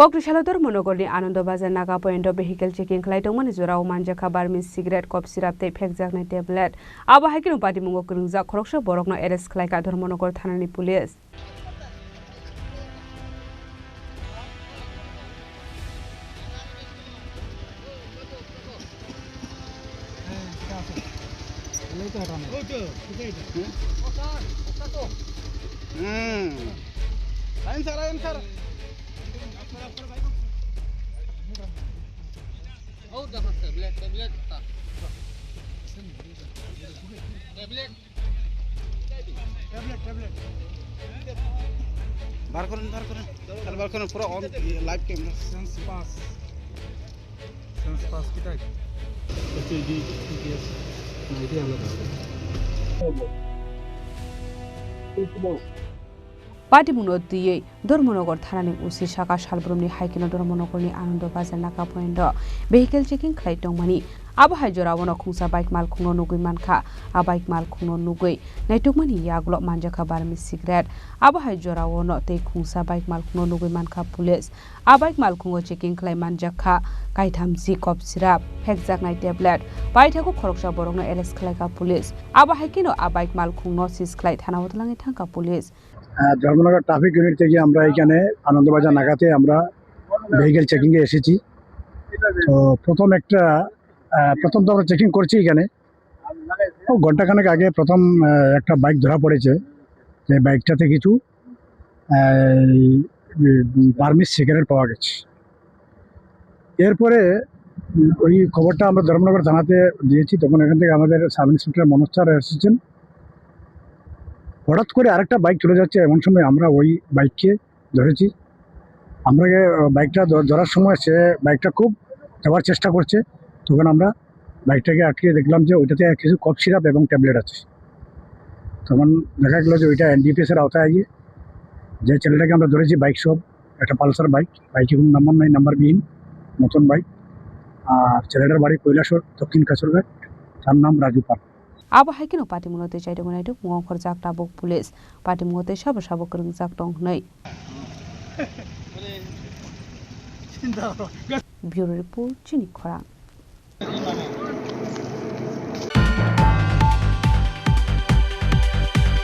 Koktisalo Dharmanagar Anandabazar Naka point of vehicle checking Khlaiwi Tongmani Jorao Manjakha Burmese cigarette cough syrup Phekjaknai tablet. Abohaikhe Patimungo Kwrwngjak Khoroksa Borokno arrest Khlaikha Dharmanagar Thanani police. বার করেন পুরো on live camera sense pass কি তাই SD TPS nightie আলাদা Patimungo Dharmanagar Thanani Usi Shaka Shalbrumni hiking Dharmanagar Anandabazar Naka point vehicle checking Khlaiwi Tongmani Abohaikhe Jorao Khungsa bike mal khungno nugui mankha bike mal khungno nugui Tongmani Jorao Manjakha Burmese cigarette Abohaikhe Jorao no tei khungsa bike mal khungno nugui mankha police bike mal khungo checking Khlaiwi Manjakha kaithamji cough syrup Phekjaknai tablet Paithaku Khoroksa Borokno arrest Khlaikha police Abohaikhe no bike mal khungno sis Khlaiwi Thana Hotlangi Thangka police Dharmanagar traffic unit থেকে আমরা এখানে আনন্দবাজার নাকাতে আমরা vehicle checking এ এসেছি। তো প্রথম তো আমরা checking করছি এখানে ঘন্টাখানেক আগে প্রথম একটা বাইক ধরা পড়েছে। যে বাইকটাতে কিছু বার্মিজ সিগারেট পাওয়া গেছে। এরপরে ওই খবরটা আমরা ধর্মনগর থানাতে দিয়েছি। তখন এখান থেকে আমাদের সাব ইন্সপেক্টর মনোজ স্যার এসেছেন। হঠাৎ করে আরেকটা বাইক চলে যাচ্ছে, এমন সময় আমরা ওই বাইককে ধরেছি। আমরা বাইকটা ধরার সময় সে বাইকটা খুব যাওয়ার চেষ্টা করছে। তখন আমরা বাইকটাকে আটকে দেখলাম যে ওইটাতে কিছু কফ সিরাপ এবং ট্যাবলেট আছে। তখন দেখা গেল যে ওইটা এনডিপিএসের আওতায় গিয়ে যে ছেলেটাকে আমরা ধরেছি বাইক সব একটা পালসার বাইকে কোনো নাম্বার নাই, নাম্বারবিহীন নতুন বাইক। আর ছেলেটার বাড়ি কৈলাসর দক্ষিণ কাছরঘাট, তার নাম রাজু পাল। Abohaikhe no Patimungo Jorao Khoroksa tabuk police Patimungo Sabo Kwrwngjak tongnai Bureau report Chini Khorang